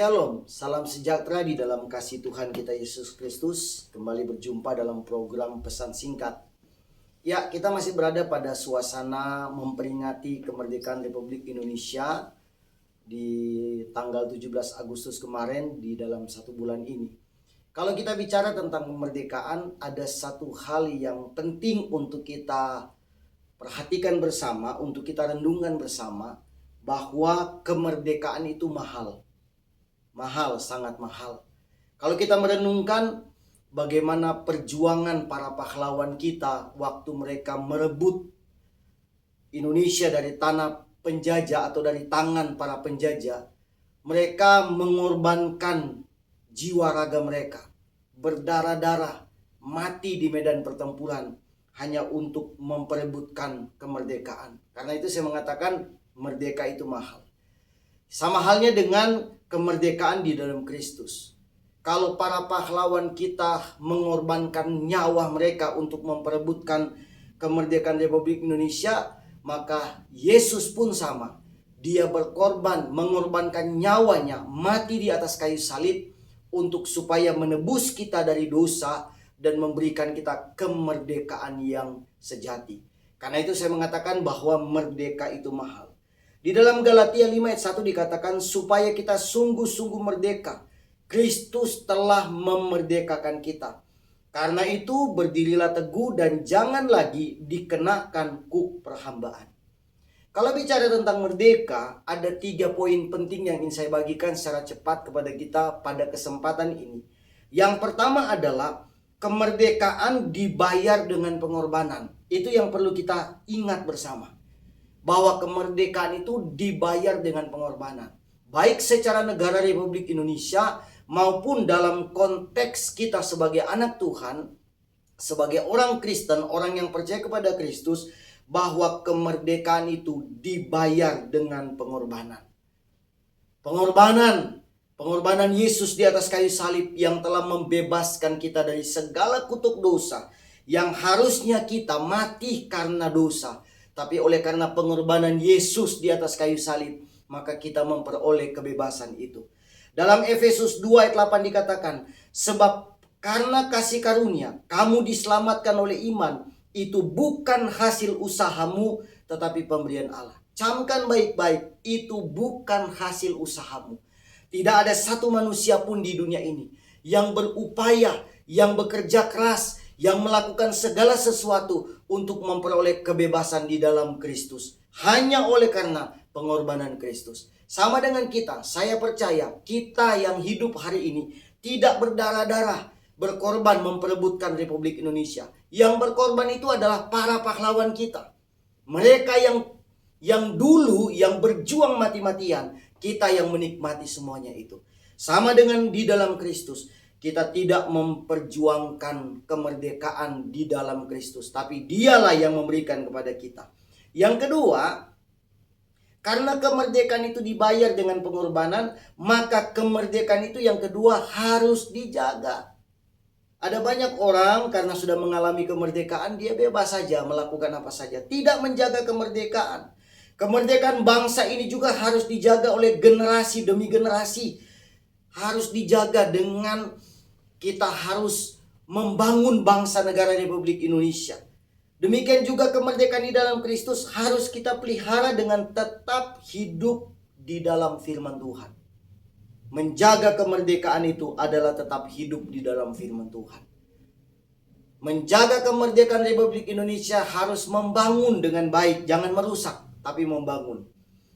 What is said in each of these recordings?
Shalom, salam sejahtera di dalam kasih Tuhan kita Yesus Kristus. Kembali berjumpa dalam program pesan singkat. Ya, kita masih berada pada suasana memperingati kemerdekaan Republik Indonesia di tanggal 17 Agustus kemarin di dalam satu bulan ini. Kalau kita bicara tentang kemerdekaan, ada satu hal yang penting untuk kita perhatikan bersama, untuk kita renungkan bersama, bahwa kemerdekaan itu mahal. Mahal, sangat mahal. Kalau kita merenungkan bagaimana perjuangan para pahlawan kita waktu mereka merebut Indonesia dari tanah penjajah atau dari tangan para penjajah, mereka mengorbankan jiwa raga mereka, berdarah-darah, mati di medan pertempuran hanya untuk memperebutkan kemerdekaan. Karena itu saya mengatakan merdeka itu mahal. Sama halnya dengan kemerdekaan di dalam Kristus. Kalau para pahlawan kita mengorbankan nyawa mereka untuk memperebutkan kemerdekaan Republik Indonesia, maka Yesus pun sama. Dia berkorban, mengorbankan nyawanya, mati di atas kayu salib untuk supaya menebus kita dari dosa dan memberikan kita kemerdekaan yang sejati. Karena itu saya mengatakan bahwa merdeka itu mahal. Di dalam Galatia 5 ayat 1 dikatakan supaya kita sungguh-sungguh merdeka. Kristus telah memerdekakan kita. Karena itu berdirilah teguh dan jangan lagi dikenakan kuk perhambaan. Kalau bicara tentang merdeka, ada 3 poin penting yang ingin saya bagikan secara cepat kepada kita pada kesempatan ini. Yang pertama adalah kemerdekaan dibayar dengan pengorbanan. Itu yang perlu kita ingat bersama. Bahwa kemerdekaan itu dibayar dengan pengorbanan. Baik secara negara Republik Indonesia maupun dalam konteks kita sebagai anak Tuhan, sebagai orang Kristen, orang yang percaya kepada Kristus, bahwa kemerdekaan itu dibayar dengan pengorbanan. Pengorbanan Yesus di atas kayu salib yang telah membebaskan kita dari segala kutuk dosa yang harusnya kita mati karena dosa. Tapi oleh karena pengorbanan Yesus di atas kayu salib, maka kita memperoleh kebebasan itu. Dalam Efesus 2 ayat 8 dikatakan, sebab karena kasih karunia kamu diselamatkan oleh iman, itu bukan hasil usahamu tetapi pemberian Allah. Camkan baik-baik, itu bukan hasil usahamu. Tidak ada satu manusia pun di dunia ini yang berupaya, yang bekerja keras, yang melakukan segala sesuatu untuk memperoleh kebebasan di dalam Kristus. Hanya oleh karena pengorbanan Kristus. Sama dengan kita, saya percaya kita yang hidup hari ini tidak berdarah-darah, berkorban memperebutkan Republik Indonesia. Yang berkorban itu adalah para pahlawan kita. Mereka yang dulu, yang berjuang mati-matian, kita yang menikmati semuanya itu. Sama dengan di dalam Kristus. Kita tidak memperjuangkan kemerdekaan di dalam Kristus, tapi Dialah yang memberikan kepada kita. Yang kedua, karena kemerdekaan itu dibayar dengan pengorbanan, maka kemerdekaan itu yang kedua harus dijaga. Ada banyak orang karena sudah mengalami kemerdekaan, dia bebas saja melakukan apa saja, tidak menjaga kemerdekaan. Kemerdekaan bangsa ini juga harus dijaga oleh generasi demi generasi. Harus dijaga dengan kita harus membangun bangsa negara Republik Indonesia. Demikian juga kemerdekaan di dalam Kristus harus kita pelihara dengan tetap hidup di dalam firman Tuhan. Menjaga kemerdekaan itu adalah tetap hidup di dalam firman Tuhan. Menjaga kemerdekaan Republik Indonesia harus membangun dengan baik, jangan merusak, tapi membangun.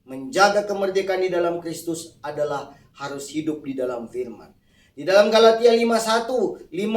Menjaga kemerdekaan di dalam Kristus adalah harus hidup di dalam firman. Di dalam Galatia 5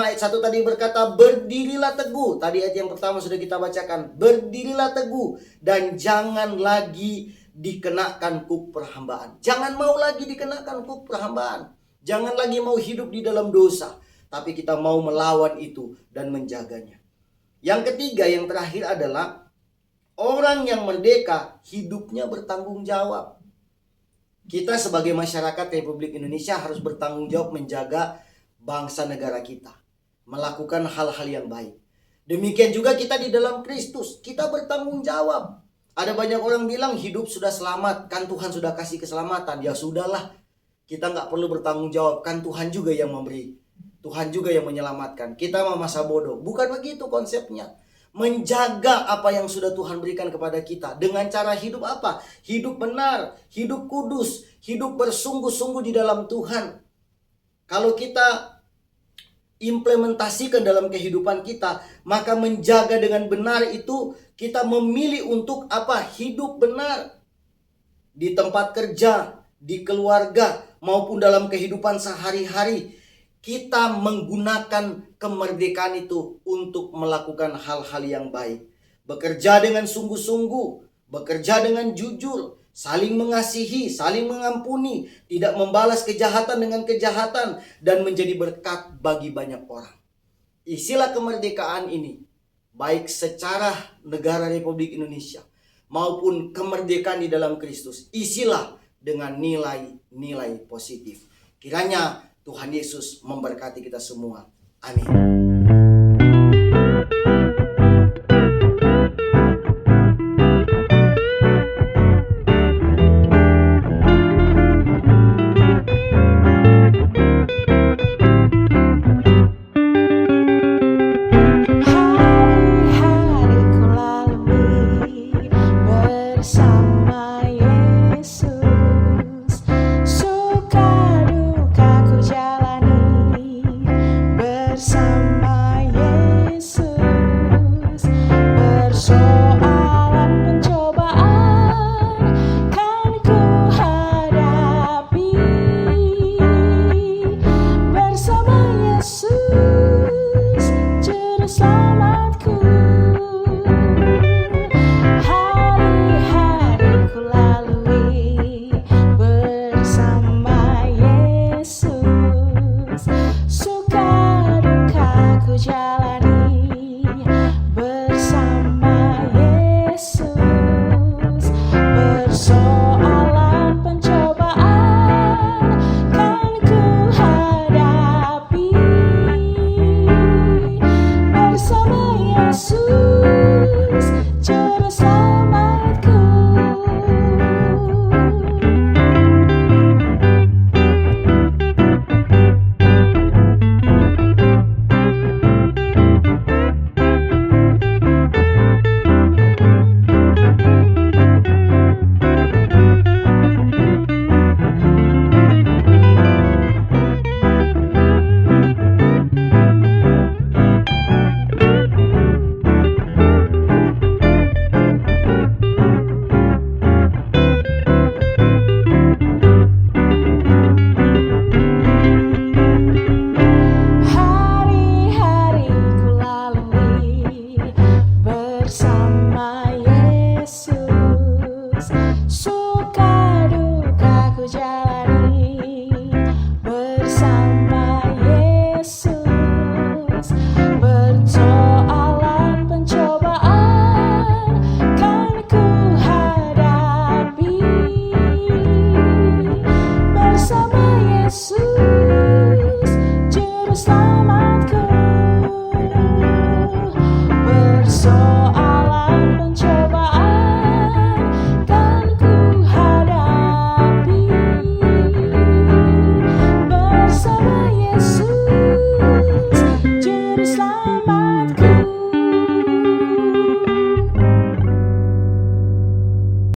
ayat 1 tadi berkata, berdirilah teguh. Tadi ayat yang pertama sudah kita bacakan. Berdirilah teguh dan jangan lagi dikenakan kuk perhambaan. Jangan mau lagi dikenakan kuk perhambaan. Jangan lagi mau hidup di dalam dosa. Tapi kita mau melawan itu dan menjaganya. Yang ketiga, yang terakhir adalah orang yang merdeka hidupnya bertanggung jawab. Kita sebagai masyarakat Republik Indonesia harus bertanggung jawab menjaga bangsa negara kita. Melakukan hal-hal yang baik. Demikian juga kita di dalam Kristus. Kita bertanggung jawab. Ada banyak orang bilang hidup sudah selamat. Kan Tuhan sudah kasih keselamatan. Ya sudahlah. Kita nggak perlu bertanggung jawab, kan Tuhan juga yang memberi. Tuhan juga yang menyelamatkan. Kita mah masa bodoh. Bukan begitu konsepnya. Menjaga apa yang sudah Tuhan berikan kepada kita. Dengan cara hidup apa? Hidup benar, hidup kudus, hidup bersungguh-sungguh di dalam Tuhan. Kalau kita implementasikan dalam kehidupan kita, maka menjaga dengan benar itu kita memilih untuk apa? Hidup benar. Di tempat kerja, di keluarga, maupun dalam kehidupan sehari-hari. Kita menggunakan kemerdekaan itu untuk melakukan hal-hal yang baik. Bekerja dengan sungguh-sungguh, bekerja dengan jujur, saling mengasihi, saling mengampuni, tidak membalas kejahatan dengan kejahatan, dan menjadi berkat bagi banyak orang. Isilah kemerdekaan ini, baik secara negara Republik Indonesia maupun kemerdekaan di dalam Kristus. Isilah dengan nilai-nilai positif. Kiranya Tuhan Yesus memberkati kita semua. Amin.